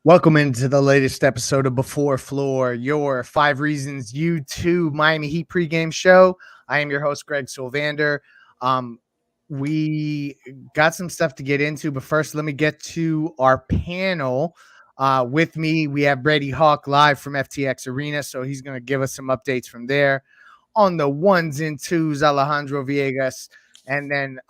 Welcome into the latest episode of Before Floor, your 5 Reasons You Too Miami Heat pregame show. I am your host, Greg Sylvander. We got some stuff to get into, but first, let me get to our panel. With me, we have Brady Hawk live from FTX Arena, so he's going to give us some updates from there. On the ones and twos, Alejandro Villegas, and then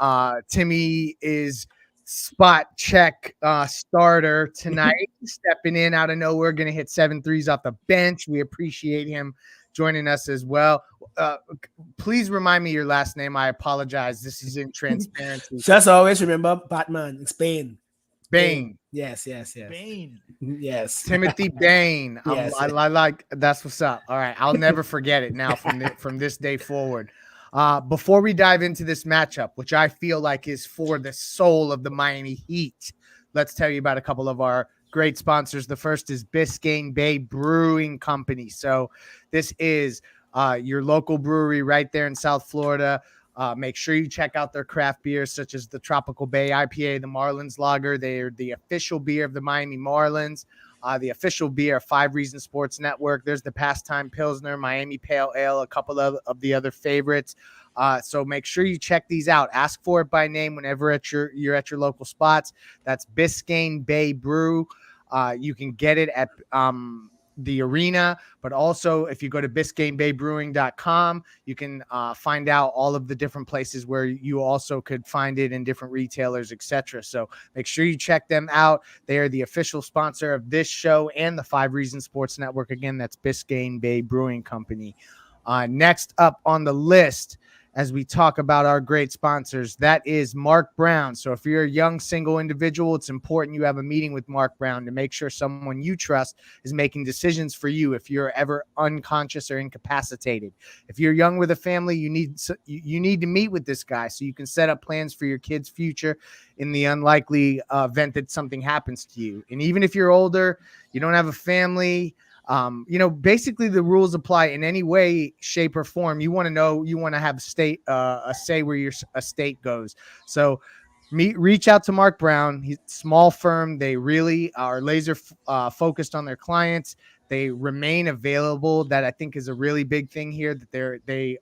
Timmy is spot check starter tonight, stepping in out of nowhere, going to hit 7 threes off the bench. We appreciate him joining us as well. Please remind me your last name. I apologize. This is in transparency. Just always remember Batman, Spain. Bain. Yes. Bain. Yes. Timothy Bain. Yes. I like that's what's up. All right. I'll never forget it now from this day forward. Before we dive into this matchup, which I feel like is for the soul of the Miami Heat, let's tell you about a couple of our great sponsors. The first is Biscayne Bay Brewing Company. So this is your local brewery right there in South Florida. Make sure you check out their craft beers, such as the Tropical Bay IPA, the Marlins Lager. They're the official beer of the Miami Marlins. The official beer of 5 Reasons Sports Network. There's the Pastime Pilsner, Miami Pale Ale, a couple of the other favorites. So make sure you check these out. Ask for it by name whenever you're at your local spots. That's Biscayne Bay Brew. You can get it at the arena, but also if you go to BiscayneBayBrewing.com, you can find out all of the different places where you also could find it in different retailers, etc. So make sure you check them out. They are the official sponsor of this show and the 5 Reasons Sports Network. Again, that's Biscayne Bay Brewing Company. Next up on the list, as we talk about our great sponsors, that is Mark Brown. So if you're a young single individual, it's important you have a meeting with Mark Brown to make sure someone you trust is making decisions for you if you're ever unconscious or incapacitated. If you're young with a family, you need to meet with this guy so you can set up plans for your kid's future in the unlikely event that something happens to you. And even if you're older, you don't have a family, basically the rules apply in any way, shape, or form. You want to have a say where your estate goes. So reach out to Mark Brown. He's a small firm. They really are laser focused on their clients. They remain available. That I think is a really big thing here, that they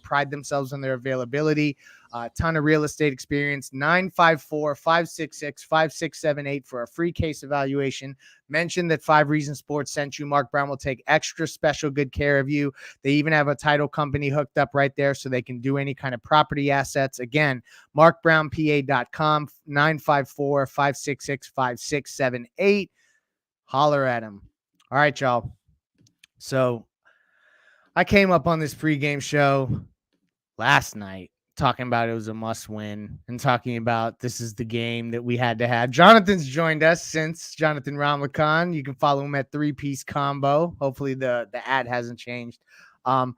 pride themselves on their availability. A ton of real estate experience. 954-566-5678 for a free case evaluation. Mention that 5 Reasons Sports sent you. Mark Brown will take extra special good care of you. They even have a title company hooked up right there so they can do any kind of property assets. Again, markbrownpa.com, 954-566-5678. Holler at him. All right, y'all. So I came up on this pregame show last night talking about it was a must win and talking about this is the game that we had to have. Jonathan's joined us since, Jonathan Ramlakan. You can follow him at 3-Piece Combo. Hopefully the ad hasn't changed. And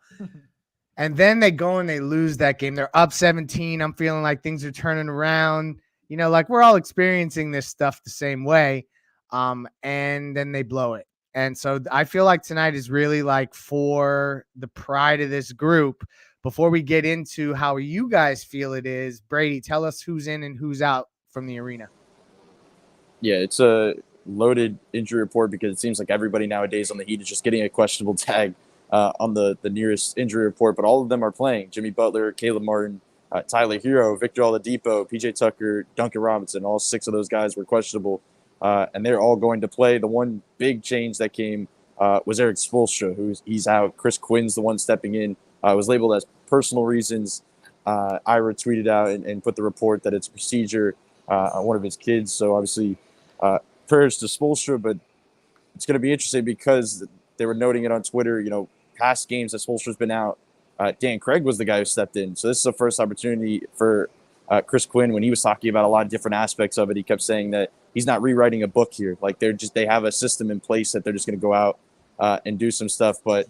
then they go and they lose that game. They're up 17. I'm feeling like things are turning around. Like we're all experiencing this stuff the same way. And then they blow it. And so I feel like tonight is really like for the pride of this group. Before we get into how you guys feel it is, Brady, tell us who's in and who's out from the arena. Yeah, it's a loaded injury report because it seems like everybody nowadays on the Heat is just getting a questionable tag on the nearest injury report, but all of them are playing. Jimmy Butler, Caleb Martin, Tyler Hero, Victor Oladipo, PJ Tucker, Duncan Robinson, all 6 of those guys were questionable, and they're all going to play. The one big change that came was Erik Spoelstra, he's out. Chris Quinn's the one stepping in. It was labeled as personal reasons. Ira tweeted out and put the report that it's a procedure on one of his kids. So obviously, prayers to Spoelstra, but it's going to be interesting because they were noting it on Twitter. Past games that Spoelstra's been out, Dan Craig was the guy who stepped in. So this is the first opportunity for Chris Quinn. When he was talking about a lot of different aspects of it, he kept saying that he's not rewriting a book here. Like they have a system in place that they're just going to go out and do some stuff. But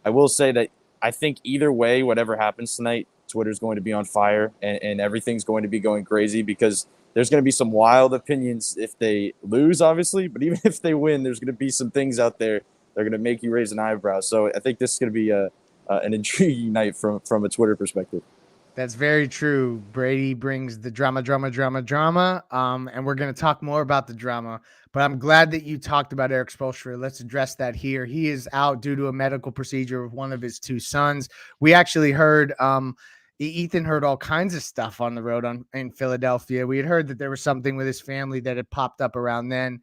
I will say that I think either way, whatever happens tonight, Twitter's going to be on fire and everything's going to be going crazy because there's going to be some wild opinions if they lose, obviously. But even if they win, there's going to be some things out there that are going to make you raise an eyebrow. So I think this is going to be an intriguing night from a Twitter perspective. That's very true. Brady brings the drama. And we're going to talk more about the drama. But I'm glad that you talked about Eric Spoelstra. Let's address that here. He is out due to a medical procedure with one of his two sons. We actually heard Ethan heard all kinds of stuff on the road in Philadelphia. We had heard that there was something with his family that had popped up around then.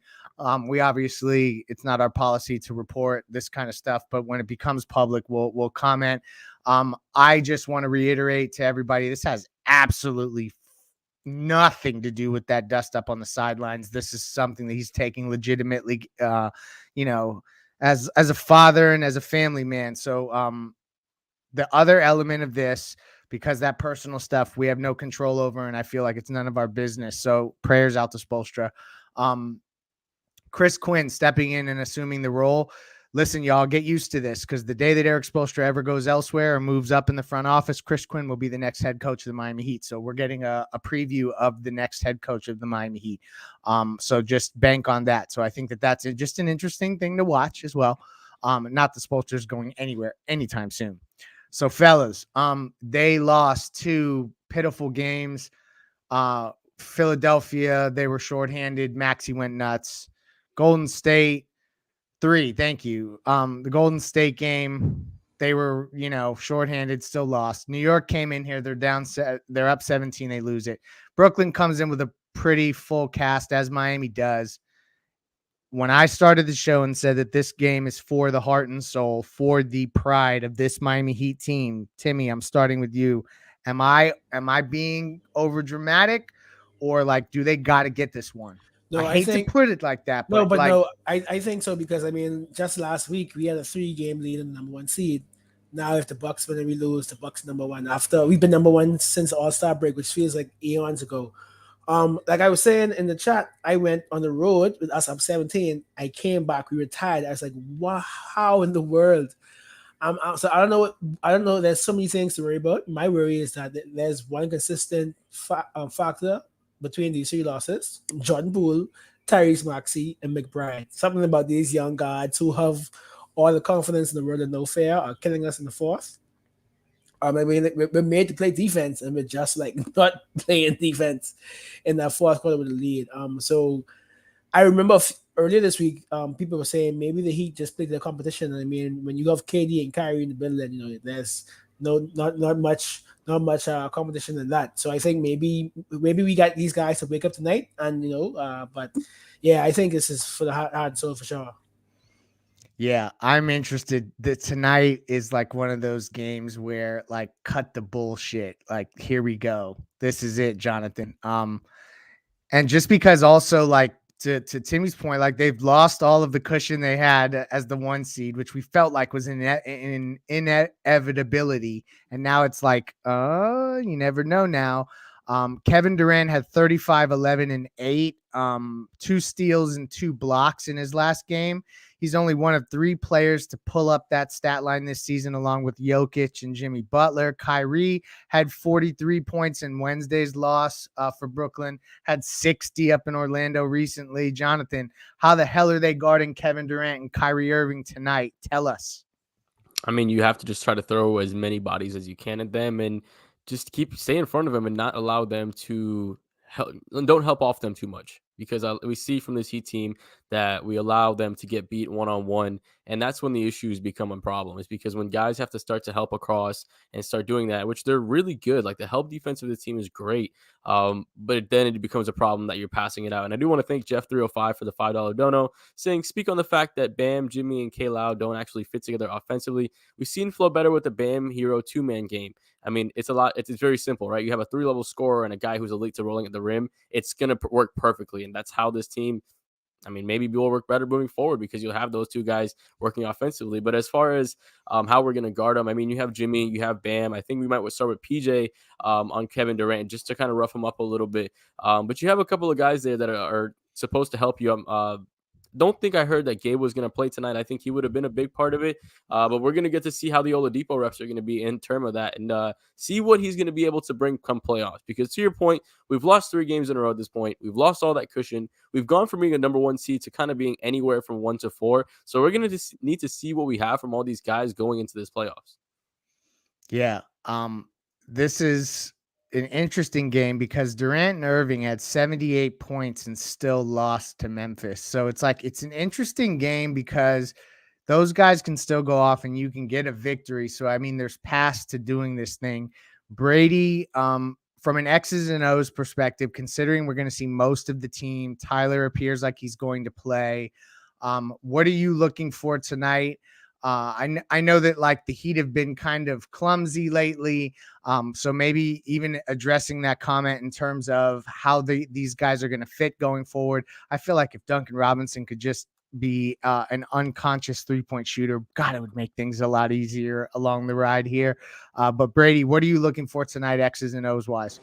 We obviously, it's not our policy to report this kind of stuff, but when it becomes public, we'll comment. I just want to reiterate to everybody, this has absolutely nothing to do with that dust up on the sidelines. This is something that he's taking legitimately, as a father and as a family man. So the other element of this, because that personal stuff we have no control over, and I feel like it's none of our business. So prayers out to Spoelstra. Chris Quinn stepping in and assuming the role. Listen, y'all, get used to this, because the day that Eric Spoelstra ever goes elsewhere or moves up in the front office, Chris Quinn will be the next head coach of the Miami Heat. So we're getting a preview of the next head coach of the Miami Heat. So just bank on that. So I think that's just an interesting thing to watch as well. Not that Spoelstra's going anywhere anytime soon. So fellas, they lost 2 pitiful games. Philadelphia, they were shorthanded. Maxey went nuts. Golden State, 3. Thank you. The Golden State game, they were, shorthanded, still lost. New York came in here. They're up 17. They lose it. Brooklyn comes in with a pretty full cast, as Miami does. When I started the show and said that this game is for the heart and soul, for the pride of this Miami Heat team, Timmy, I'm starting with you. Am I being over dramatic, or do they got to get this one? No, I hate to put it like that, but I think so, because just last week we had a 3-game lead in the number 1 seed. Now if the Bucks win and we lose, the Bucks number 1. After we've been number 1 since All-Star break, which feels like eons ago. Like I was saying in the chat, I went on the road with us up 17. I came back, we were tied. I was like, wow, how in the world? So I don't know. There's so many things to worry about. My worry is that there's one consistent factor between these 3 losses: Jordan Poole, Tyrese Maxey, and McBride. Something about these young guys who have all the confidence in the world and no fear are killing us in the fourth. We're made to play defense, and we're just not playing defense in that fourth quarter with the lead. So I remember earlier this week, people were saying maybe the Heat just played the competition. I mean, when you have KD and Kyrie in the building, there's not much competition in that. So I think maybe we got these guys to wake up tonight, and but yeah, I think this is for the hard and soul for sure. Yeah, I'm interested. That tonight is one of those games where cut the bullshit. Here we go. This is it, Jonathan. And just because also to Timmy's point, they've lost all of the cushion they had as the 1 seed, which we felt like was in inevitability. And now it's you never know now. Kevin Durant had 35, 11, and 8, 2 steals and 2 blocks in his last game. He's only one of 3 players to pull up that stat line this season, along with Jokic and Jimmy Butler. Kyrie had 43 points in Wednesday's loss for Brooklyn, had 60 up in Orlando recently. Jonathan, how the hell are they guarding Kevin Durant and Kyrie Irving tonight? Tell us. I mean, you have to just try to throw as many bodies as you can at them, and just stay in front of them and not allow them to don't help off them too much, because we see from this Heat team that we allow them to get beat one-on-one, and that's when the issues become a problem. Is because when guys have to start to help across and start doing that, which they're really good. The help defense of the team is great, but then it becomes a problem that you're passing it out. And I do want to thank Jeff305 for the $5 dono, saying, speak on the fact that Bam, Jimmy, and K-Lau don't actually fit together offensively. We've seen flow better with the Bam Hero 2-man game. I mean, it's very simple, right? You have a 3-level scorer and a guy who's elite to rolling at the rim. It's going to work perfectly. And that's how this team, maybe will work better moving forward, because you'll have those 2 guys working offensively. But as far as how we're going to guard them, you have Jimmy, you have Bam. I think we might start with PJ on Kevin Durant, just to kind of rough him up a little bit. But you have a couple of guys there that are supposed to help you. Don't think I heard that Gabe was going to play tonight. I think he would have been a big part of it. But we're going to get to see how the Oladipo reps are going to be in terms of that, and see what he's going to be able to bring come playoffs. Because to your point, we've lost 3 games in a row at this point. We've lost all that cushion. We've gone from being a number 1 seed to kind of being anywhere from 1 to 4. So we're going to just need to see what we have from all these guys going into this playoffs. Yeah. this is an interesting game because Durant and Irving had 78 points and still lost to Memphis. So it's like it's an interesting game because those guys can still go off and you can get a victory. So I mean, there's paths to doing this thing. Brady, from an X's and O's perspective, considering we're going to see most of the team, Tyler appears like he's going to play. What are you looking for tonight? I know that like the Heat have been kind of clumsy lately. So maybe even addressing that comment in terms of how these guys are going to fit going forward. I feel like if Duncan Robinson could just be an unconscious 3-point shooter, God, it would make things a lot easier along the ride here. But Brady, what are you looking for tonight, X's and O's wise?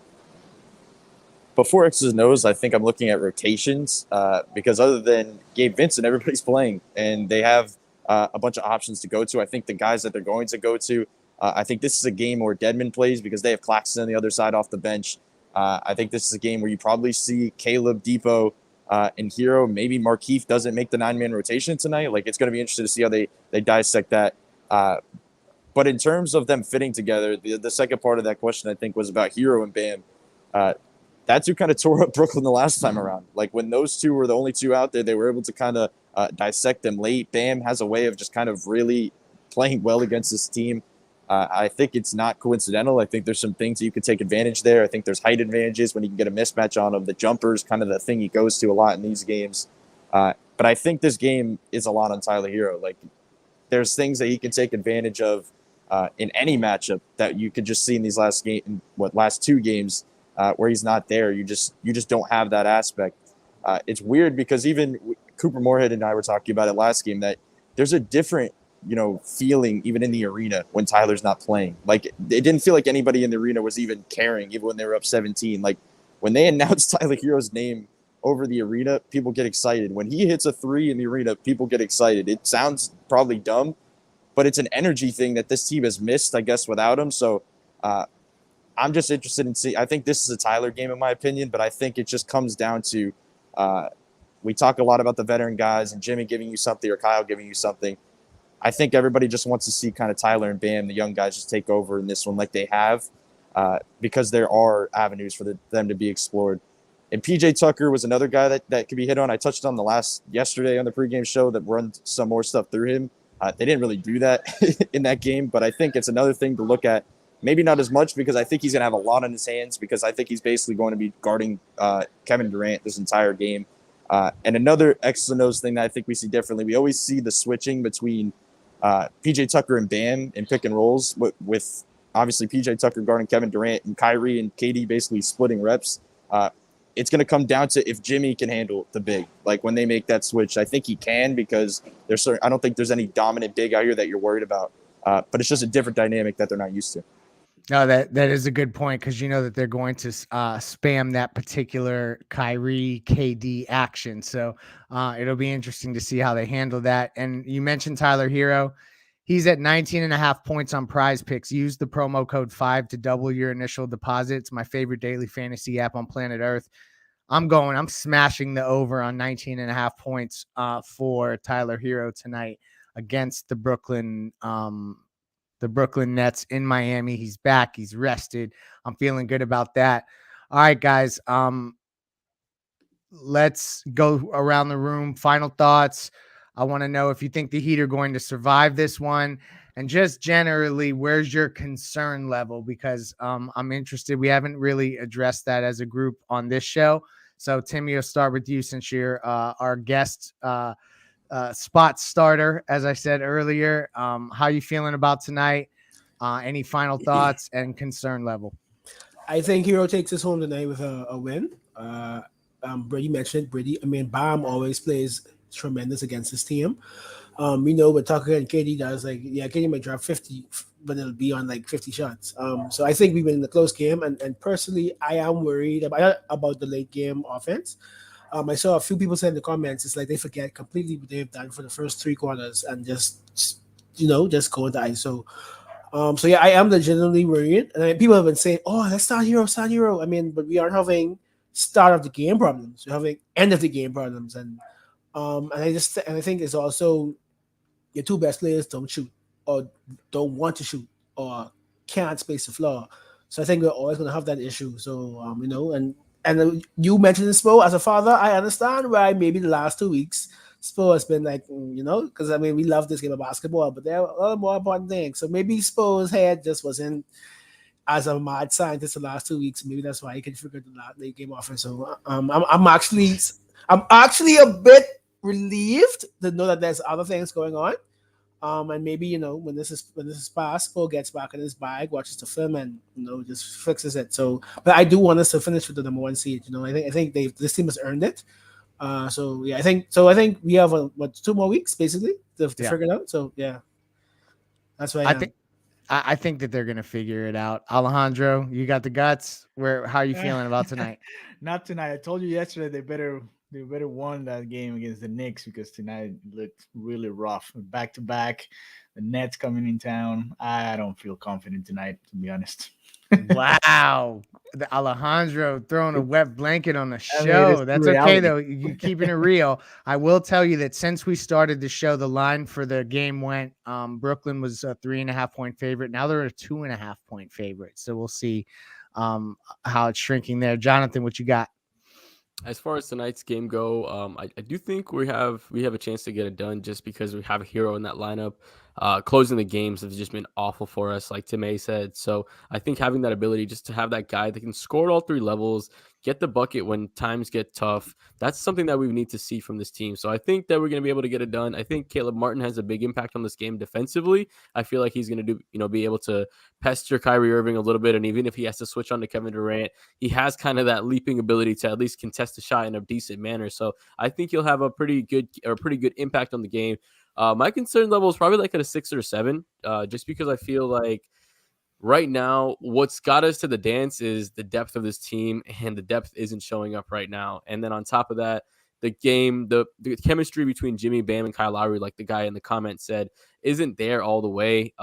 Before X's and O's, I think I'm looking at rotations because other than Gabe Vincent, everybody's playing and they have a bunch of options to go to. I think the guys that they're going to go to, I think this is a game where Dedmon plays because they have Claxton on the other side off the bench. I think this is a game where you probably see Caleb, Depot, and Hero. Maybe Markieff doesn't make the 9-man rotation tonight. Like, it's going to be interesting to see how they dissect that. But in terms of them fitting together, the second part of that question, I think, was about Hero and Bam. That's who kind of tore up Brooklyn the last time around. Like, when those two were the only two out there, they were able to kind of dissect them late. Bam has a way of just kind of really playing well against this team. I think it's not coincidental. I think there's some things that you could take advantage there. I think there's height advantages when you can get a mismatch on him. The jumper's kind of the thing he goes to a lot in these games. But I think this game is a lot on Tyler Hero. Like, there's things that he can take advantage of in any matchup that you could just see in these last two games where he's not there. You just don't have that aspect. It's weird because even Cooper Moorhead and I were talking about it last game that there's a different, feeling even in the arena when Tyler's not playing. Like, it didn't feel like anybody in the arena was even caring, even when they were up 17. Like, when they announced Tyler Hero's name over the arena, people get excited. When he hits a 3 in the arena, people get excited. It sounds probably dumb, but it's an energy thing that this team has missed, I guess, without him. So I'm just interested in seeing. I think this is a Tyler game, in my opinion, but I think it just comes down to we talk a lot about the veteran guys and Jimmy giving you something or Kyle giving you something. I think everybody just wants to see kind of Tyler and Bam, the young guys, just take over in this one like they have because there are avenues for them to be explored. And PJ Tucker was another guy that could be hit on. I touched on yesterday on the pregame show that run some more stuff through him. They didn't really do that in that game, but I think it's another thing to look at. Maybe not as much because I think he's going to have a lot on his hands because I think he's basically going to be guarding Kevin Durant this entire game. And another X's and O's thing that I think we see differently, we always see the switching between PJ Tucker and Bam in pick and rolls with obviously PJ Tucker guarding Kevin Durant and Kyrie and KD basically splitting reps. It's going to come down to if Jimmy can handle the big. Like, when they make that switch, I think he can because I don't think there's any dominant big out here that you're worried about. But it's just a different dynamic that they're not used to. No, that is a good point because you know that they're going to spam that particular Kyrie KD action. So it'll be interesting to see how they handle that. And you mentioned Tyler Hero. He's at 19.5 points on Prize Picks. Use the promo code 5 to double your initial deposit. It's my favorite daily fantasy app on planet Earth. I'm smashing the over on 19.5 points for Tyler Hero tonight against the Brooklyn Nets in Miami. He's back. He's rested. I'm feeling good about that. All right, guys. Let's go around the room. Final thoughts. I want to know if you think the Heat are going to survive this one, and just generally, where's your concern level? Because I'm interested. We haven't really addressed that as a group on this show. So, Timmy, I'll start with you since you're our guest spot starter, as I said earlier. How you feeling about tonight? Any final thoughts and concern level? I think Hero takes us home tonight with a win. Brady mentioned Brady. I mean, Bam always plays tremendous against his team. What Tucker and KD does, KD might drop 50, but it'll be on 50 shots. So I think we win in the close game. And personally, I am worried about the late game offense. I saw a few people say in the comments, it's like they forget completely what they've done for the first 3 quarters and just go into ISO. I am legitimately worried. And people have been saying, "Oh, let's start Hero." I mean, but we aren't having start of the game problems. We're having end of the game problems, and I think it's also your 2 best players don't shoot or don't want to shoot or can't space the floor. So I think we're always going to have that issue. So, and you mentioned Spo as a father, I understand why maybe the last 2 weeks Spo has been like, because I mean, we love this game of basketball, but there are other more important things. So maybe Spo's head just wasn't as a mad scientist the last 2 weeks. Maybe that's why he can figure the game off. And so I'm actually a bit relieved to know that there's other things going on. And maybe when this is past, Paul gets back in his bag, watches the film, and just fixes it. So, but I do want us to finish with the number 1 seed. I think this team has earned it. So yeah, I think we have 2 more weeks basically to figure it out. So yeah, that's why I think that they're gonna figure it out. Alejandro, you got the guts. How are you feeling about tonight? Not tonight. I told you yesterday they better won that game against the Knicks because tonight looked really rough. Back to back, the Nets coming in town. I don't feel confident tonight, to be honest. Wow. The Alejandro throwing a wet blanket on the show. That's okay though. You keeping it real. I will tell you that since we started the show, the line for the game went Brooklyn was a 3.5 point favorite. Now they're a 2.5 point favorite. So we'll see how it's shrinking there. Jonathan, what you got? As far as tonight's game go, I do think we have a chance to get it done just because we have a hero in that lineup. Closing the games has just been awful for us, like Timay said. So I think having that ability just to have that guy that can score at all 3 levels, get the bucket when times get tough, that's something that we need to see from this team. So I think that we're going to be able to get it done. I think Caleb Martin has a big impact on this game defensively. I feel like he's going to be able to pester Kyrie Irving a little bit. And even if he has to switch on to Kevin Durant, he has kind of that leaping ability to at least contest the shot in a decent manner. So I think he'll have a pretty good impact on the game. My concern level is probably like at a 6 or 7, just because I feel like right now what's got us to the dance is the depth of this team, and the depth isn't showing up right now. And then on top of that, the chemistry between Jimmy, Bam, and Kyle Lowry, like the guy in the comment said, isn't there all the way.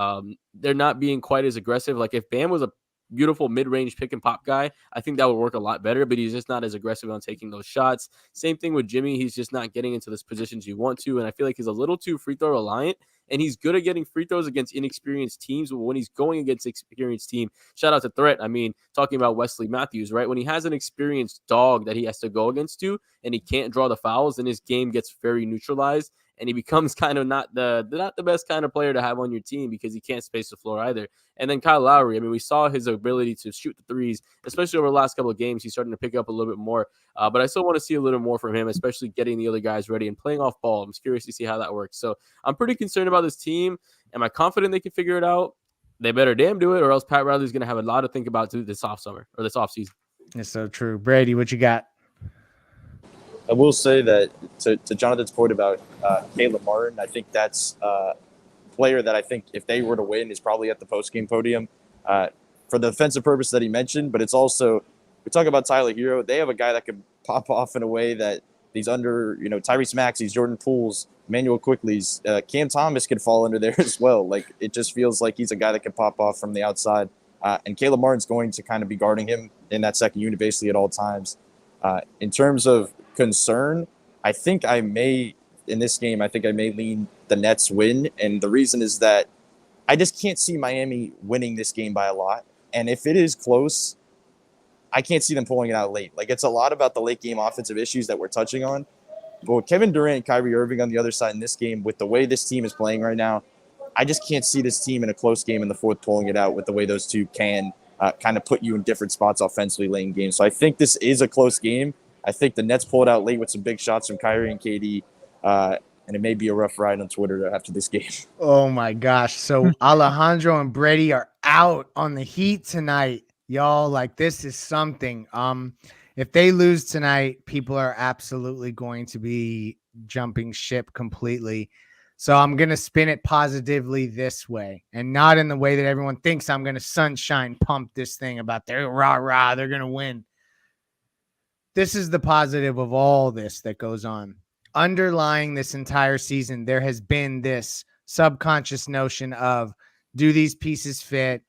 They're not being quite as aggressive. Like if Bam was a beautiful mid-range pick and pop guy, I think that would work a lot better, but he's just not as aggressive on taking those shots. Same thing with Jimmy. He's just not getting into those positions you want to, and I feel like he's a little too free throw reliant, and he's good at getting free throws against inexperienced teams, but when he's going against an experienced team, shout out to Threat, I mean, talking about Wesley Matthews, right? When he has an experienced dog that he has to go against and he can't draw the fouls, then his game gets very neutralized, and he becomes kind of not the best kind of player to have on your team because he can't space the floor either. And then Kyle Lowry, I mean, we saw his ability to shoot the threes, especially over the last couple of games. He's starting to pick up a little bit more, but I still want to see a little more from him, especially getting the other guys ready and playing off ball. I'm curious to see how that works. So I'm pretty concerned about this team. Am I confident they can figure it out? They better damn do it, or else Pat Riley's going to have a lot to think about this offseason. It's so true. Brady, what you got? I will say that to Jonathan's point about Caleb Martin, I think that's a player that I think if they were to win is probably at the post-game podium for the defensive purpose that he mentioned. But it's also, we talk about Tyler Hero, they have a guy that can pop off in a way that these Tyrese Maxey's, Jordan Poole's, Emmanuel Quickley's, Cam Thomas could fall under there as well. Like it just feels like he's a guy that can pop off from the outside. And Caleb Martin's going to kind of be guarding him in that second unit basically at all times. In terms of concern, I think I may lean the Nets win. And the reason is that I just can't see Miami winning this game by a lot. And if it is close, I can't see them pulling it out late. Like it's a lot about the late game offensive issues that we're touching on. But with Kevin Durant, Kyrie Irving on the other side in this game, with the way this team is playing right now, I just can't see this team in a close game in the fourth pulling it out with the way those two can kind of put you in different spots offensively late in games. So I think this is a close game. I think the Nets pull it out late with some big shots from Kyrie and KD, and it may be a rough ride on Twitter after this game. Oh, my gosh. So Alejandro and Brady are out on the Heat tonight. Y'all, like, this is something. If they lose tonight, people are absolutely going to be jumping ship completely. So I'm going to spin it positively this way and not in the way that everyone thinks I'm going to sunshine pump this thing about they're rah-rah, they're going to win. This is the positive of all this that goes on. Underlying this entire season, there has been this subconscious notion of, do these pieces fit?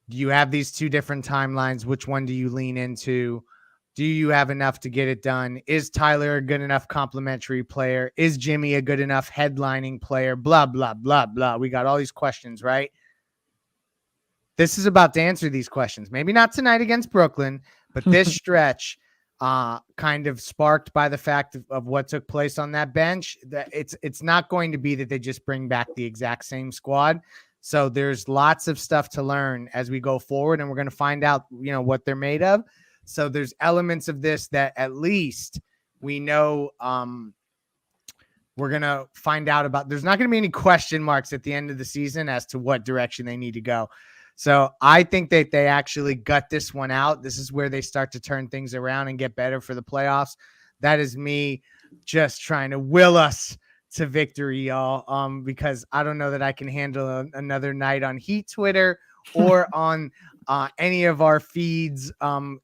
Do you have these two different timelines? Which one do you lean into? Do you have enough to get it done? Is Tyler a good enough complementary player? Is Jimmy a good enough headlining player? Blah, blah, blah, blah. We got all these questions, right? this is about to answer these questions. Maybe not tonight against Brooklyn, but this stretch kind of sparked by the fact of what took place on that bench, that it's not going to be that they just bring back the exact same squad. So there's lots of stuff to learn as we go forward, and we're going to find out, what they're made of. So there's elements of this that at least we know we're going to find out about. There's not going to be any question marks at the end of the season as to what direction they need to go. So I think that they actually gut this one out. This is where they start to turn things around and get better for the playoffs. That is me just trying to will us to victory, y'all, because I don't know that I can handle another night on Heat Twitter or on any of our feeds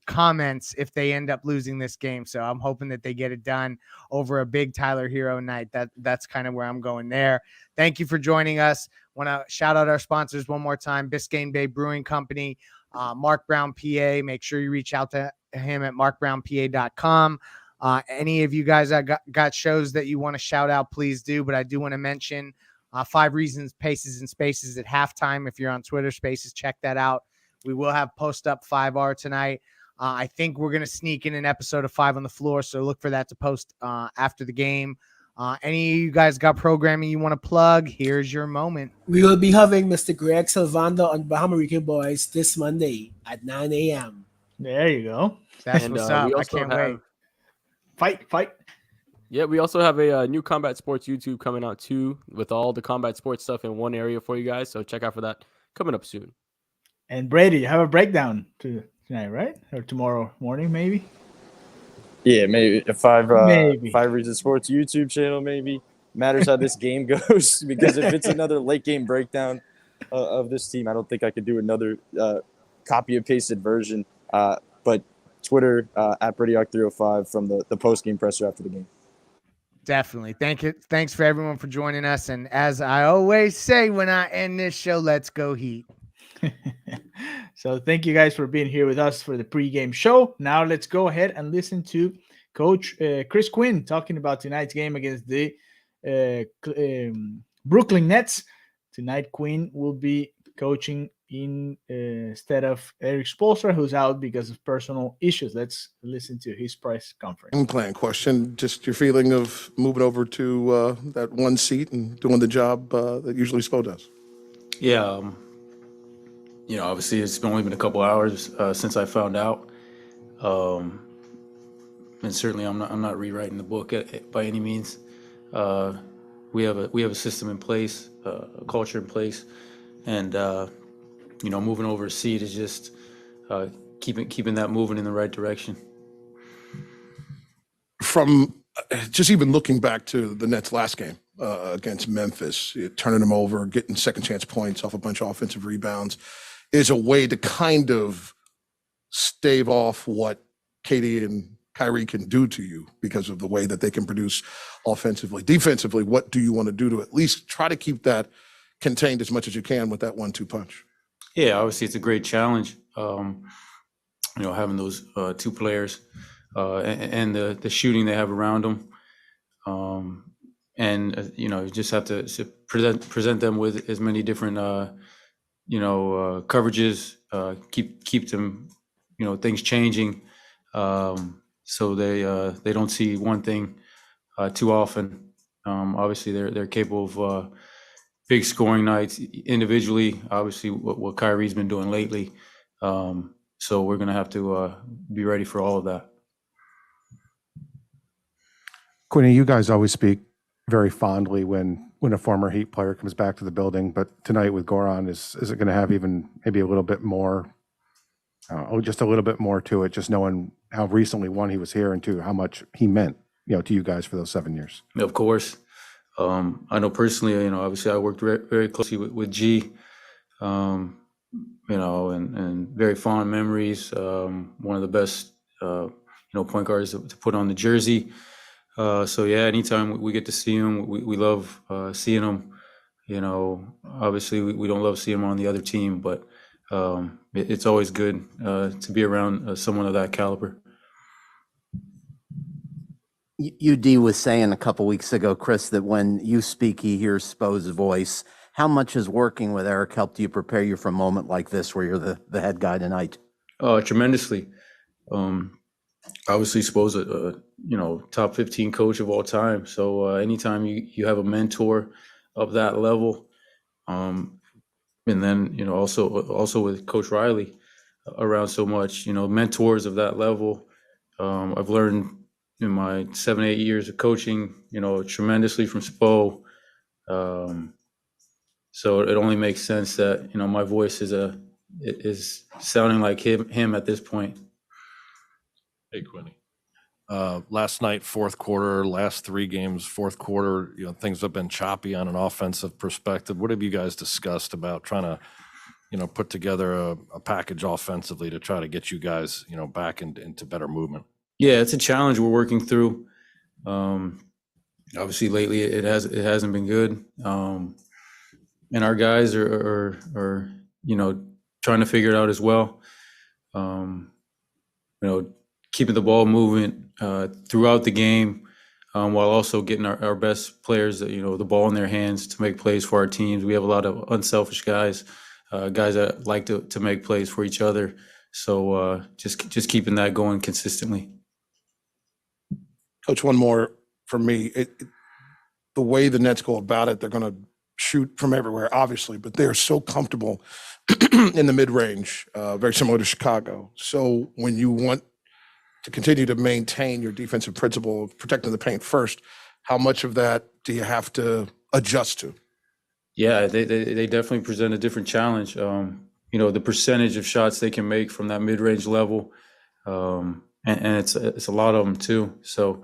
comments if they end up losing this game. So I'm hoping that they get it done over a big Tyler Hero night. That's kind of where I'm going there. Thank you for joining us. Want to shout out our sponsors one more time: Biscayne Bay Brewing Company, Mark Brown PA. Make sure you reach out to him at markbrownpa.com. Any of you guys that got shows that you want to shout out, please do. But I do want to mention 5 Reasons, Paces, and Spaces at halftime. If you're on Twitter Spaces, check that out. We will have Post Up 5R tonight. I think we're going to sneak in an episode of 5 on the Floor, so look for that to post after the game. Any of you guys got programming you want to plug? Here's your moment. We will be having Mr. Greg Silvando on Bahama Rican Boys this Monday at 9 a.m. There you go. That's what's up. I can't wait. Fight. Yeah, we also have a new Combat Sports YouTube coming out too, with all the Combat Sports stuff in one area for you guys. So check out for that coming up soon. And Brady, you have a breakdown tonight, right? Or tomorrow morning, maybe? Yeah, maybe Maybe. 5 Reasons Sports YouTube channel, maybe. Matters how this game goes, because if it's another late game breakdown of this team, I don't think I could do another copy and pasted version. But Twitter at BradyHawk305 from the post game presser after the game. Definitely. Thanks for everyone for joining us. And as I always say when I end this show, let's go Heat. So thank you guys for being here with us for the pregame show. Now let's go ahead and listen to Coach Chris Quinn talking about tonight's game against the Brooklyn Nets. Tonight, Quinn will be coaching instead of Eric Spoelstra, who's out because of personal issues. Let's listen to his press conference. Plan question, just your feeling of moving over to that one seat and doing the job that usually Spo does. Yeah, obviously it's only been a couple hours since I found out, and certainly I'm not rewriting the book by any means. We have a system in place, a culture in place, and moving over a seat is just keeping that moving in the right direction. From just even looking back to the Nets' last game against Memphis, turning them over, getting second chance points off a bunch of offensive rebounds, is a way to kind of stave off what Katie and Kyrie can do to you because of the way that they can produce offensively. Defensively, what do you want to do to at least try to keep that contained as much as you can with that 1-2 punch? Yeah, obviously it's a great challenge. Having those 2 players and the shooting they have around them, you just have to present them with as many different coverages, keep them, things changing, so they don't see one thing too often. Obviously they're capable of big scoring nights individually, obviously what Kyrie's been doing lately. So we're going to have to be ready for all of that. Quinn, you guys always speak very fondly when a former Heat player comes back to the building, but tonight with Goran, is it going to have even maybe a little bit more, just a little bit more to it, just knowing how recently, one, he was here, and 2, how much he meant, to you guys for those 7 years? Of course. I know personally, obviously I worked very closely with G, and very fond memories. One of the best, point guards to put on the jersey. So yeah, anytime we get to see him, we love seeing him. Obviously we don't love seeing him on the other team, but it's always good to be around someone of that caliber. UD was saying a couple weeks ago, Chris, that when you speak, he hears Spo's voice. how much has working with Eric helped you prepare you for a moment like this where you're the head guy tonight? Tremendously. Obviously, Spo's a top 15 coach of all time. So anytime you have a mentor of that level, and then also with Coach Riley around so much, mentors of that level. I've learned in my 7-8 years of coaching, tremendously from Spo. So it only makes sense that my voice is sounding like him at this point. Hey, Quinn. Last night, fourth quarter, last 3 games, fourth quarter, things have been choppy on an offensive perspective. What have you guys discussed about trying to, put together a package offensively to try to get you guys, back into better movement? Yeah, it's a challenge we're working through. Obviously, lately it hasn't been good, and our guys are trying to figure it out as well. Keeping the ball moving throughout the game, while also getting our best players, the ball in their hands to make plays for our teams. We have a lot of unselfish guys that like to make plays for each other. So just keeping that going consistently. Coach, one more from me. The way the Nets go about it, they're going to shoot from everywhere, obviously, but they're so comfortable in the mid-range, very similar to Chicago. So when you want to continue to maintain your defensive principle of protecting the paint first, how much of that do you have to adjust to? Yeah, they definitely present a different challenge. The percentage of shots they can make from that mid-range level, and it's a lot of them too. So,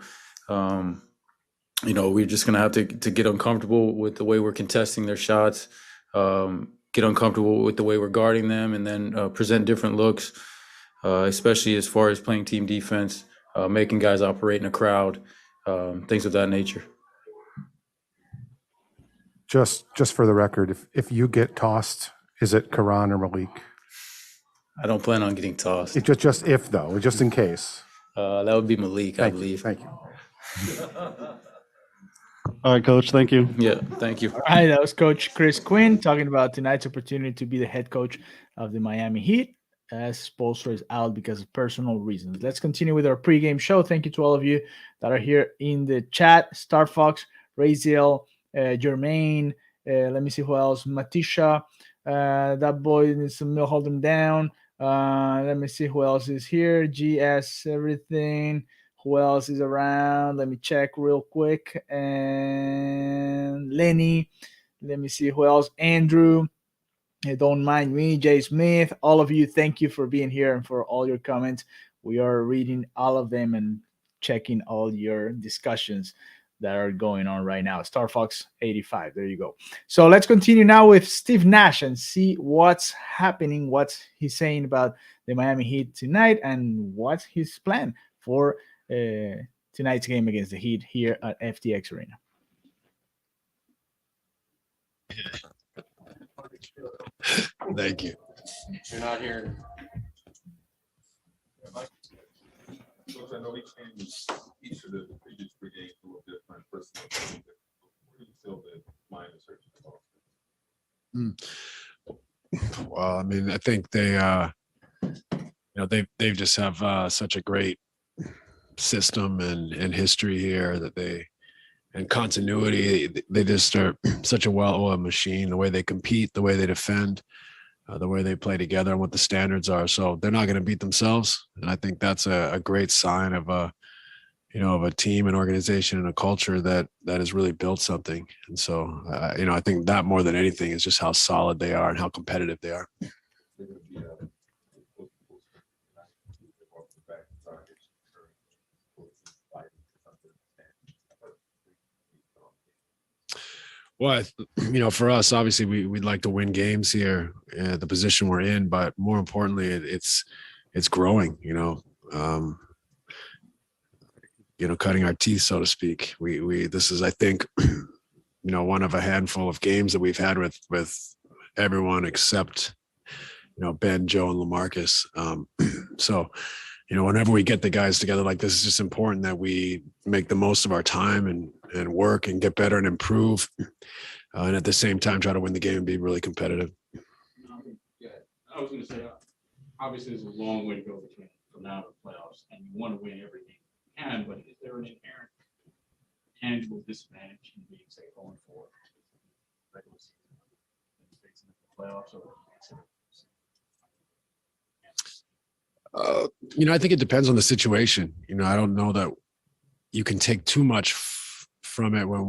we're just gonna have to get uncomfortable with the way we're contesting their shots, get uncomfortable with the way we're guarding them, and then present different looks. Especially as far as playing team defense, making guys operate in a crowd, things of that nature. Just for the record, if you get tossed, is it Goran or Malik? I don't plan on getting tossed. It's just if, though, just in case. That would be Malik, I believe. Thank you. All right, Coach. Thank you. Yeah, thank you. All right, that was Coach Chris Quinn talking about tonight's opportunity to be the head coach of the Miami Heat, as Spoelstra is out because of personal reasons. Let's continue with our pregame show. Thank you to all of you that are here in the chat. Star Fox, Raziel, Jermaine, let me see who else. Matisha, that boy needs to hold him down. Let me see who else is here. GS, everything. Who else is around? Let me check real quick. And Lenny. Let me see who else. Andrew. Don't mind me, Jay Smith, all of you, thank you for being here and for all your comments. We are reading all of them and checking all your discussions that are going on right now. Star Fox 85, there you go. So let's continue now with Steve Nash and see what's happening, what he's saying about the Miami Heat tonight, and what's his plan for tonight's game against the Heat here at FTX Arena. Thank you. You're not here. I know each of the previous three games were different. Personally, where do you feel that mine is hurting? Well, I mean, I think they just have such a great system and history here that and continuity. They just are such a well-oiled machine, the way they compete, the way they defend, the way they play together, and what the standards are. So they're not going to beat themselves. And I think that's a great sign of a team, an organization, and a culture that has really built something. And so, I think that more than anything is just how solid they are and how competitive they are. Well, for us, obviously, we'd like to win games here at the position we're in, but more importantly, it's growing. Cutting our teeth, so to speak. This is, I think, one of a handful of games that we've had with everyone except, Ben, Joe, and LaMarcus. So, whenever we get the guys together like this, it's just important that we make the most of our time and work and get better and improve. and at the same time try to win the game and be really competitive. Yeah, I was going to say, obviously, there's a long way to go from now to the playoffs, and you want to win every game you can, but is there an inherent tangible disadvantage in being, say, 0-4 regular season and facing the playoffs? I think it depends on the situation. I don't know that you can take too much from it when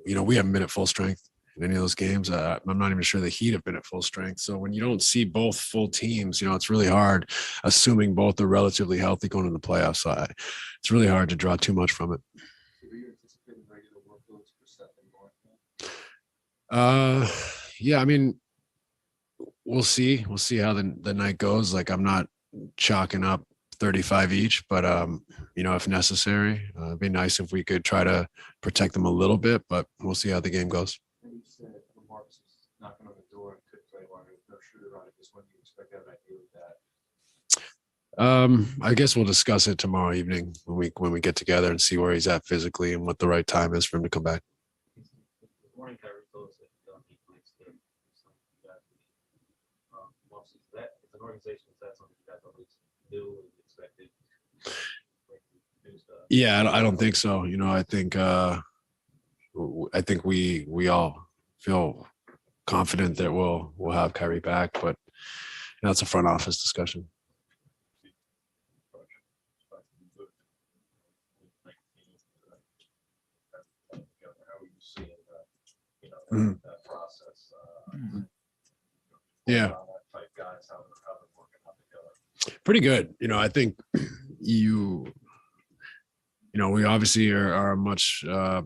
we haven't been at full strength in any of those games. I'm not even sure the Heat have been at full strength. So when you don't see both full teams, it's really hard, assuming both are relatively healthy going into the playoffs. So it's really hard to draw too much from it. Yeah, I mean, we'll see. We'll see how the night goes. Like, I'm not chalking up 35 each, but if necessary, it'd be nice if we could try to protect them a little bit, but we'll see how the game goes. You said Marcus is knocking on the door and could play longer. No shooter on it. Just when do you expect to have an idea with that? I guess we'll discuss it tomorrow evening when we get together and see where he's at physically and what the right time is for him to come back. Morning, Kyrie told us that he plays good. It's an organization that's something you guys always do and expected. Yeah, I don't think so. I think we all feel confident that we'll have Kyrie back, but that's a front office discussion. Mm-hmm. That process. Yeah. Pretty good. I think we obviously are a much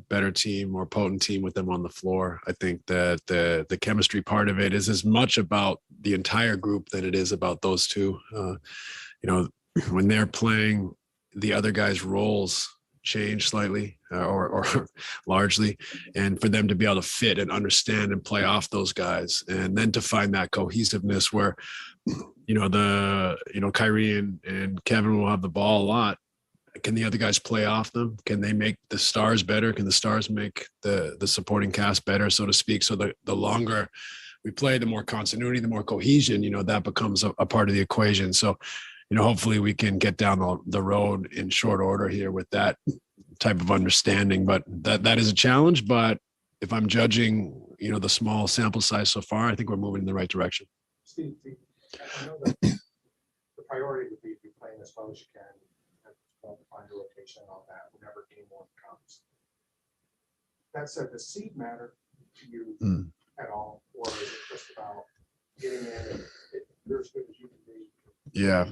better team, more potent team with them on the floor. I think that the chemistry part of it is as much about the entire group than it is about those two. When they're playing, the other guys' roles change slightly or largely, and for them to be able to fit and understand and play off those guys, and then to find that cohesiveness where Kyrie and Kevin will have the ball a lot. Can the other guys play off them? Can they make the stars better? Can the stars make the supporting cast better, so to speak? So the longer we play, the more continuity, the more cohesion, that becomes a part of the equation. So hopefully we can get down the road in short order here with that type of understanding, but that is a challenge. But if I'm judging, the small sample size so far, I think we're moving in the right direction. Steve, I know that the priority would be to be playing as well as you can and find a rotation and all that whenever game one comes. That said, does seed matter to you at all, or is it just about getting in and you're as good as you can be? Yeah.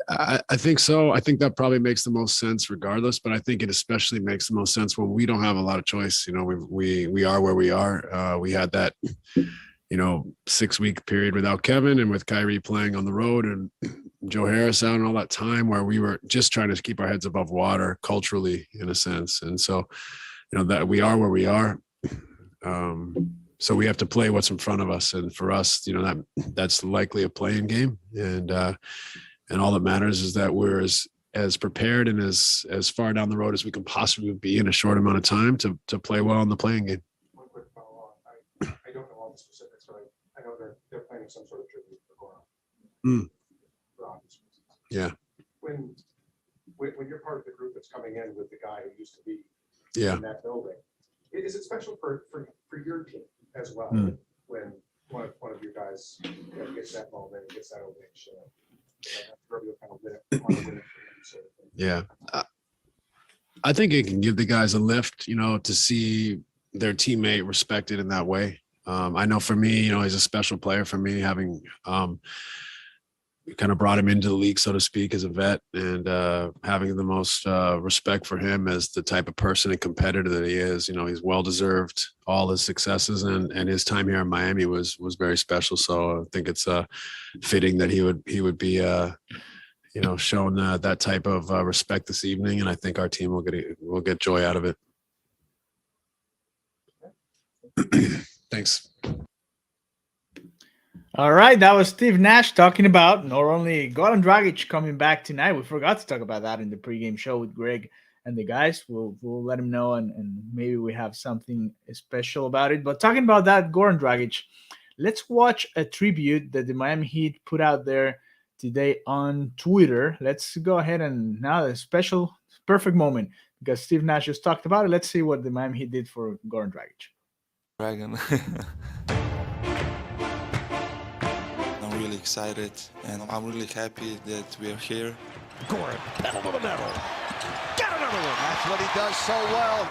I think so. I think that probably makes the most sense regardless, but I think it especially makes the most sense when we don't have a lot of choice. We are where we are. We had that, 6-week period without Kevin and with Kyrie playing on the road and Joe Harris out and all that time where we were just trying to keep our heads above water culturally in a sense. And so, that we are where we are. So we have to play what's in front of us. And for us, that's likely a playing game. And all that matters is that we're as prepared and as far down the road as we can possibly be in a short amount of time to play well in the playing game. One quick follow-up. I don't know all the specifics, but I know they're planning some sort of tribute for Goran. For obvious reasons. Yeah. When you're part of the group that's coming in with the guy who used to be in that building, is it special for your team as well when one of your guys gets that moment and gets that ovation? Yeah. I think it can give the guys a lift, to see their teammate respected in that way. I know for me, he's a special player for me, having kind of brought him into the league, so to speak, as a vet, and having the most respect for him as the type of person and competitor that he is. He's well-deserved all his successes, and his time here in Miami was very special. So I think it's fitting that he would be shown that type of respect this evening, and I think our team will get joy out of it. Thanks. All right, that was Steve Nash talking about not only Goran Dragić coming back tonight. We forgot to talk about that in the pregame show with Greg and the guys. We'll let them know, and maybe we have something special about it. But talking about that, Goran Dragić, let's watch a tribute that the Miami Heat put out there today on Twitter. Let's go ahead and now the special perfect moment because Steve Nash just talked about it. Let's see what the Miami Heat did for Goran Dragić. Dragon. I'm really excited and I'm really happy that we are here. Goran, pedal to the metal. Got another one. That's what he does so well.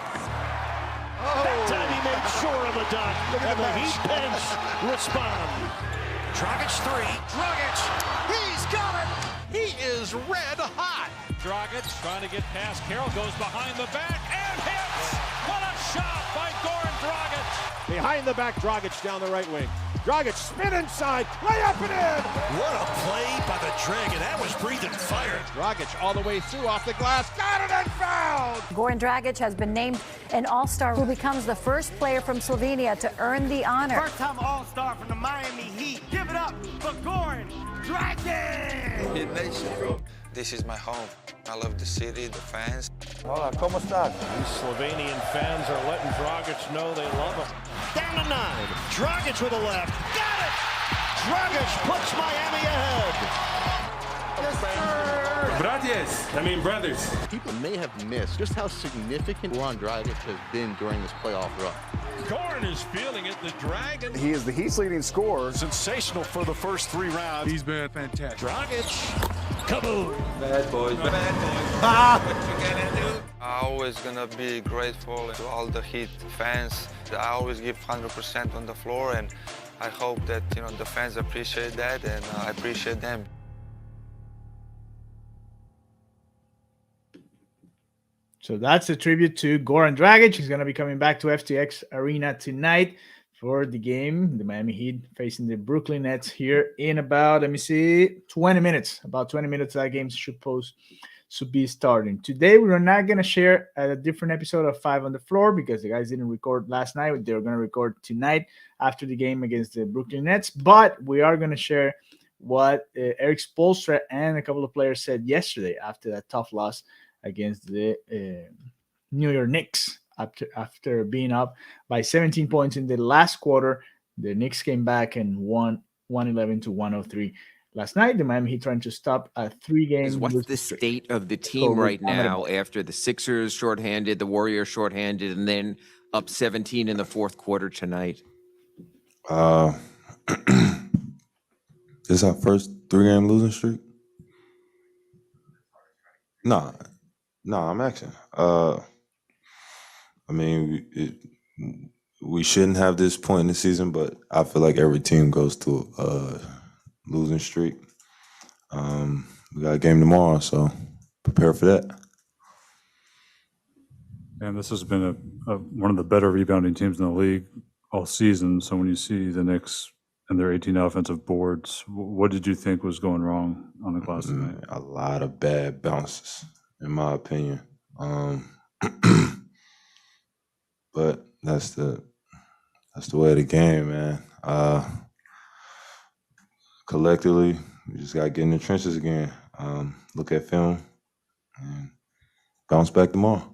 Oh. That time he made sure of the dunk. And the Heat bench respond. Dragić 3. Dragić, he's got it. He is red hot. Dragić trying to get past Carroll, goes behind the back and hits. What a shot by Goran Dragić. Behind the back, Dragić down the right wing. Dragić spin inside, lay up and in. What a play by the Dragon. That was breathing fire. Dragić all the way through off the glass, got it and fouled. Goran Dragić has been named an All-Star who becomes the first player from Slovenia to earn the honor. First-time All-Star from the Miami Heat. Give it up for Goran Dragić. Heat Nation. This is my home. I love the city, the fans. Hola, ¿cómo estás? These Slovenian fans are letting Dragić know they love him. Down to 9. Dragić with a left. Got it! Dragić puts Miami ahead. Yes, sir! Brothers. People may have missed just how significant Goran Dragić has been during this playoff run. Goran is feeling it, the Dragon. He is the Heat's leading scorer. Sensational for the first 3 rounds. He's been fantastic. Dragić. Kaboom! Bad boys. What you gonna do? I'm always gonna be grateful to all the Heat fans. I always give 100% on the floor, and I hope that the fans appreciate that, and I appreciate them. So that's a tribute to Goran Dragić. He's going to be coming back to FTX Arena tonight for the game. The Miami Heat facing the Brooklyn Nets here in about, 20 minutes. About 20 minutes that game should be starting. Today, we're not going to share a different episode of 5 on the Floor because the guys didn't record last night. They're going to record tonight after the game against the Brooklyn Nets. But we are going to share what Eric Spoelstra and a couple of players said yesterday after that tough loss against the New York Knicks. After being up by 17 points in the last quarter, the Knicks came back and won 111 to 103. Last night, the Miami Heat trying to stop a 3-game. What's the state of the team right now after the Sixers shorthanded, the Warriors shorthanded, and then up 17 in the fourth quarter tonight? This our first 3-game losing streak? No, I'm asking. We shouldn't have this point in the season, but I feel like every team goes through a losing streak. We got a game tomorrow, so prepare for that. And this has been one of the better rebounding teams in the league all season. So when you see the Knicks and their 18 offensive boards, what did you think was going wrong on the glass tonight? A lot of bad bounces, in my opinion. But that's the way of the game, man. Collectively, we just got to get in the trenches again. Look at film and bounce back tomorrow.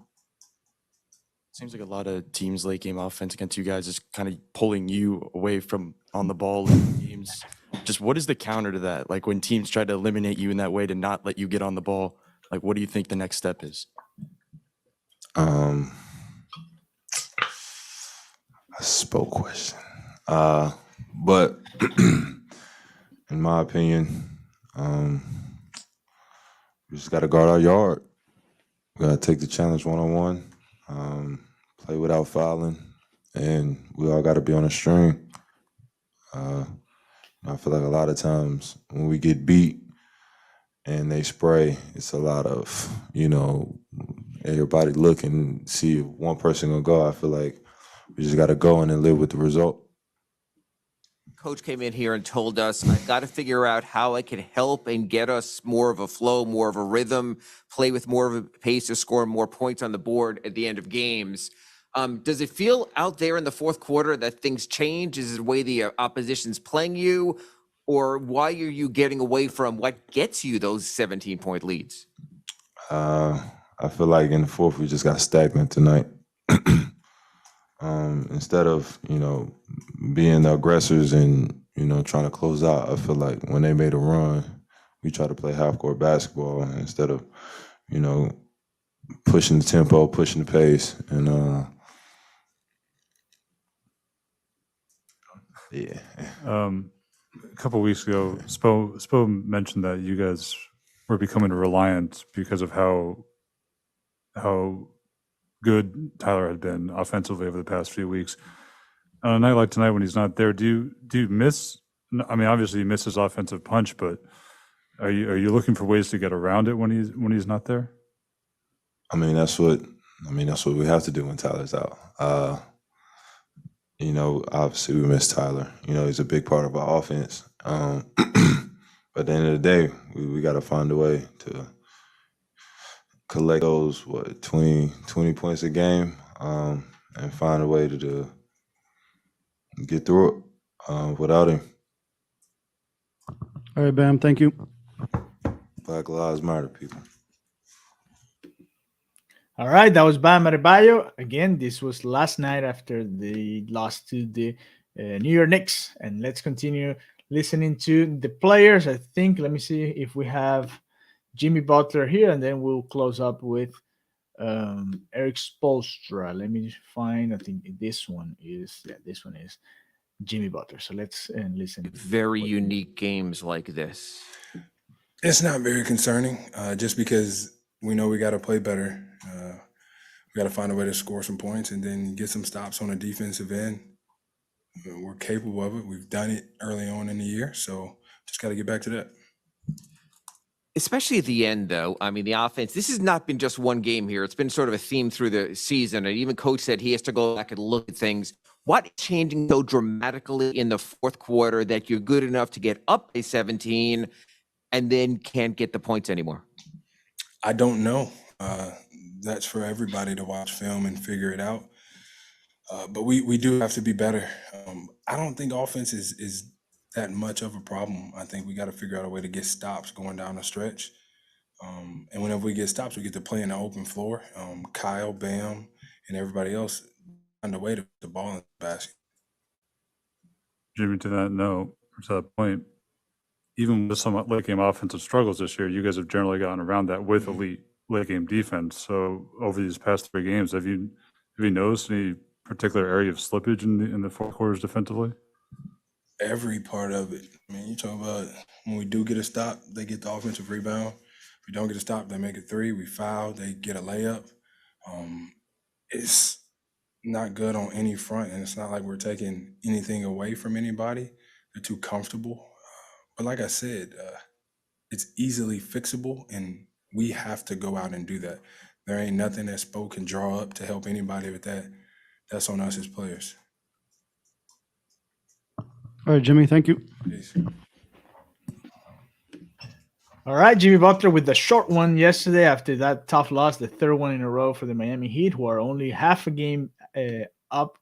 Seems like a lot of teams' late game offense against you guys is kind of pulling you away from on the ball in games. Just what is the counter to that? Like when teams try to eliminate you in that way to not let you get on the ball, like what do you think the next step is? A spoke question. But in my opinion, we just got to guard our yard. We got to take the challenge one-on-one, play without fouling, and we all got to be on a string. I feel like a lot of times when we get beat and they spray, it's a lot of, everybody look and see if one person gonna go. I feel like we just got to go and then live with the result. Coach came in here and told us, I've got to figure out how I can help and get us more of a flow, more of a rhythm, play with more of a pace to score more points on the board at the end of games. Does it feel out there in the fourth quarter that things change? Is it the way the opposition's playing you? Or why are you getting away from what gets you those 17-point leads? I I feel like in the fourth we just got stagnant tonight. Instead of being the aggressors and trying to close out, I feel like when they made a run, we try to play half court basketball instead of pushing the tempo, pushing the pace, and yeah. A couple weeks ago, Spo mentioned that you guys were becoming reliant because of how good Tyler had been offensively over the past few weeks. On a night like tonight, when he's not there, do you miss? I mean, obviously you miss his offensive punch, but are you looking for ways to get around it when he's not there? I mean, that's what we have to do when Tyler's out. Obviously we miss Tyler. He's a big part of our offense. But at the end of the day, we got to find a way to collect those 20 points a game, and find a way to get through it without him. All right, Bam. Thank you. Black Lives Matter, people. All right, that was Bam Adebayo. Again, this was last night after they lost to the New York Knicks. And let's continue listening to the players. I think, let me see if we have Jimmy Butler here, and then we'll close up with Eric Spoelstra. Let me find, I think this one is Jimmy Butler. So let's listen. Very unique games like this. It's not very concerning, just because we know we got to play better. We got to find a way to score some points and then get some stops on the defensive end. We're capable of it. We've done it early on in the year, so just got to get back to that. Especially at the end, though. I mean, the offense, this has not been just one game here. It's been sort of a theme through the season. And even coach said he has to go back and look at things. What is changing so dramatically in the fourth quarter that you're good enough to get up by 17 and then can't get the points anymore? I don't know. That's for everybody to watch film and figure it out. But we do have to be better. I don't think offense is that much of a problem. I think we got to figure out a way to get stops going down the stretch. And whenever we get stops, we get to play in the open floor. Kyle, Bam, and everybody else find a way to put the ball in the basket. Jimmy, to that note, to that point, even with some late game offensive struggles this year, you guys have generally gotten around that with elite late game defense. So over these past 3 games, have you noticed any particular area of slippage in the fourth quarters defensively? Every part of it. I mean, you talk about when we do get a stop, they get the offensive rebound. If we don't get a stop, they make a 3. We foul, they get a layup. It's not good on any front, and it's not like we're taking anything away from anybody. They're too comfortable. But like I said, it's easily fixable, and we have to go out and do that. There ain't nothing that Spo can draw up to help anybody with that. That's on us as players. All right, Jimmy, thank you. Peace. All right, Jimmy Butler with the short one yesterday after that tough loss, the 3rd one in a row for the Miami Heat, who are only half a game up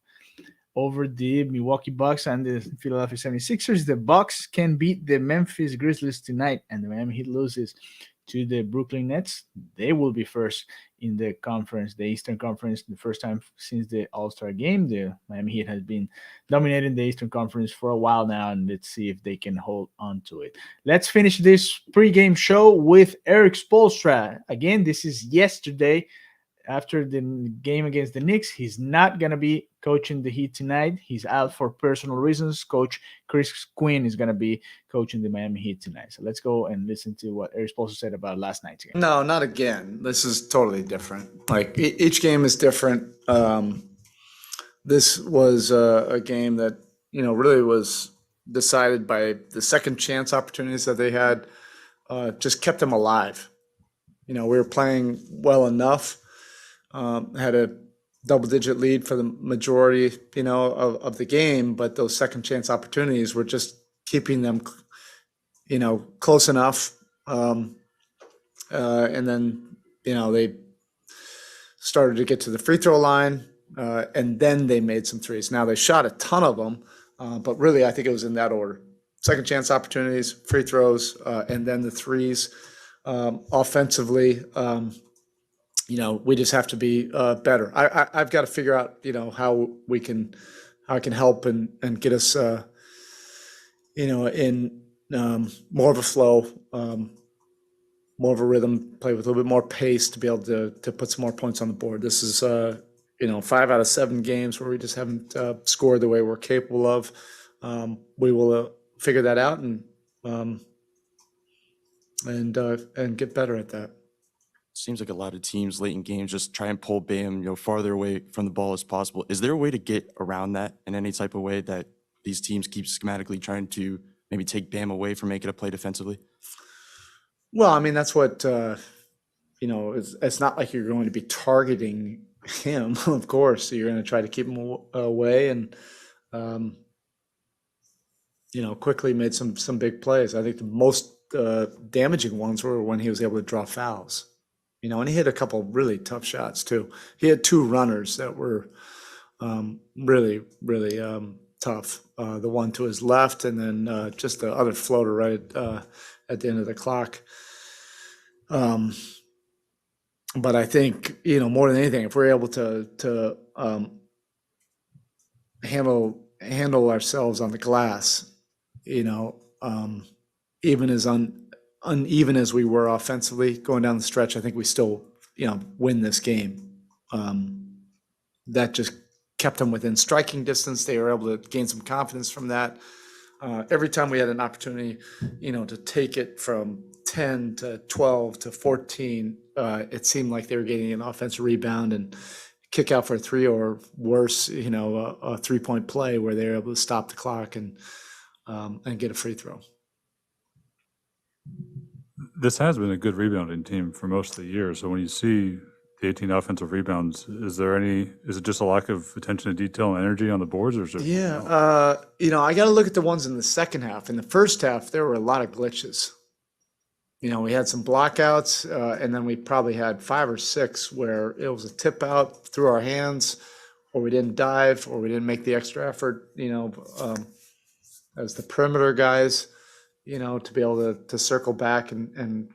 over the Milwaukee Bucks and the Philadelphia 76ers. The Bucks can beat the Memphis Grizzlies tonight, and the Miami Heat loses to the Brooklyn Nets. They will be first in the conference, the Eastern Conference, the first time since the All-Star game. The Miami Heat has been dominating the Eastern Conference for a while now, and let's see if they can hold on to it. Let's finish this pregame show with Eric Spoelstra. Again, this is yesterday after the game against the Knicks. He's not going to be coaching the Heat tonight. He's out for personal reasons. Coach Chris Quinn is going to be coaching the Miami Heat tonight. So let's go and listen to what Eric Spoelstra said about last night's game. No, not again. This is totally different. Like each game is different. This was a game that, really was decided by the second chance opportunities that they had, just kept them alive. We were playing well enough. Had a double-digit lead for the majority, of the game, but those second chance opportunities were just keeping them, close enough. And then, they started to get to the free throw line, and then they made some threes. Now they shot a ton of them, but really I think it was in that order: second chance opportunities, free throws, and then the threes. Offensively, we just have to be better. I've got to figure out, how I can help and get us, in more of a flow, more of a rhythm, play with a little bit more pace to be able to put some more points on the board. This is 5 out of 7 games where we just haven't scored the way we're capable of. We will figure that out and get better at that. Seems like a lot of teams late in games just try and pull Bam, farther away from the ball as possible. Is there a way to get around that in any type of way that these teams keep schematically trying to maybe take Bam away from making a play defensively? Well, I mean, that's what, it's not like you're going to be targeting him, of course. You're going to try to keep him away and, quickly made some big plays. I think the most damaging ones were when he was able to draw fouls. And he hit a couple really tough shots too. He had 2 runners that were really, really tough. The one to his left, and then just the other floater right at the end of the clock. But I think more than anything, if we're able to handle ourselves on the glass, even as uneven as we were offensively going down the stretch, I think we still, win this game. That just kept them within striking distance. They were able to gain some confidence from that. Every time we had an opportunity, to take it from 10 to 12 to 14, it seemed like they were getting an offensive rebound and kick out for a 3 or worse, a 3-point play where they were able to stop the clock and get a free throw. This has been a good rebounding team for most of the year. So when you see the 18 offensive rebounds, is it just a lack of attention to detail and energy on the boards, or is it? Yeah, I got to look at the ones in the second half. In the first half, there were a lot of glitches. We had some blockouts, and then we probably had 5 or 6 where it was a tip out through our hands, or we didn't dive, or we didn't make the extra effort, as the perimeter guys, to be able to circle back and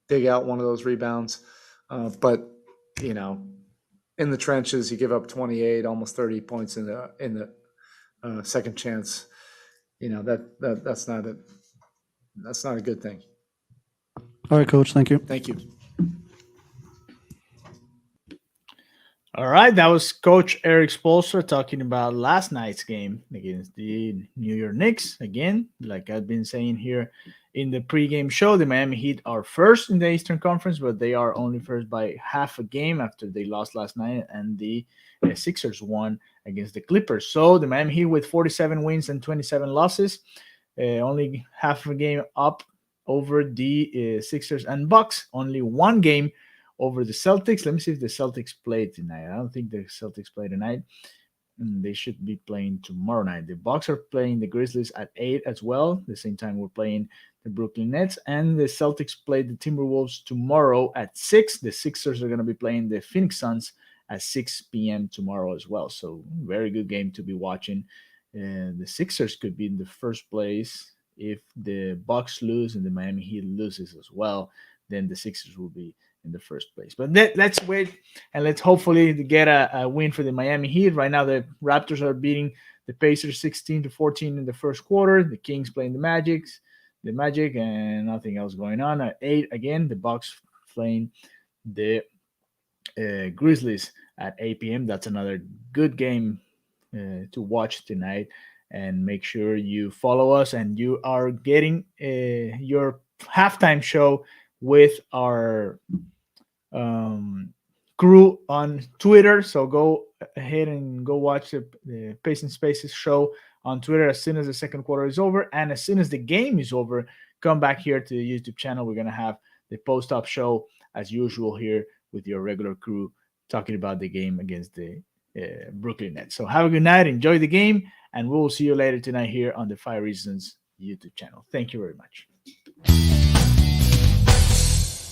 dig out one of those rebounds. But, in the trenches, you give up 28, almost 30 points in the second chance. That's not a good thing. All right, Coach. Thank you. Thank you. All right, that was Coach Eric Spoelstra talking about last night's game against the New York Knicks. Again, like I've been saying here in the pregame show, the Miami Heat are first in the Eastern Conference, but they are only first by half a game after they lost last night, and the Sixers won against the Clippers. So the Miami Heat with 47 wins and 27 losses, only half a game up over the Sixers and Bucks, only 1 game over the Celtics. Let me see if the Celtics play tonight. I don't think the Celtics play tonight. They should be playing tomorrow night. The Bucks are playing the Grizzlies at 8 as well. The same time we're playing the Brooklyn Nets. And the Celtics play the Timberwolves tomorrow at 6. The Sixers are going to be playing the Phoenix Suns at 6 p.m. tomorrow as well. So very good game to be watching. The Sixers could be in the first place. If the Bucks lose and the Miami Heat loses as well, then the Sixers will be in the first place. But let's wait and let's hopefully get a win for the Miami Heat. Right now, the Raptors are beating the Pacers 16-14 in the first quarter. The Kings playing the Magic, and nothing else going on. At 8 again, the Bucks playing the Grizzlies at 8 p.m. That's another good game to watch tonight. And make sure you follow us and you are getting your halftime show with our crew on Twitter. So go ahead and go watch the Pace and Spaces show on Twitter as soon as the second quarter is over. And as soon as the game is over, come back here to the YouTube channel. We're going to have the post-up show as usual here with your regular crew talking about the game against the Brooklyn Nets. So have a good night. Enjoy the game. And we will see you later tonight here on the 5 Reasons YouTube channel. Thank you very much.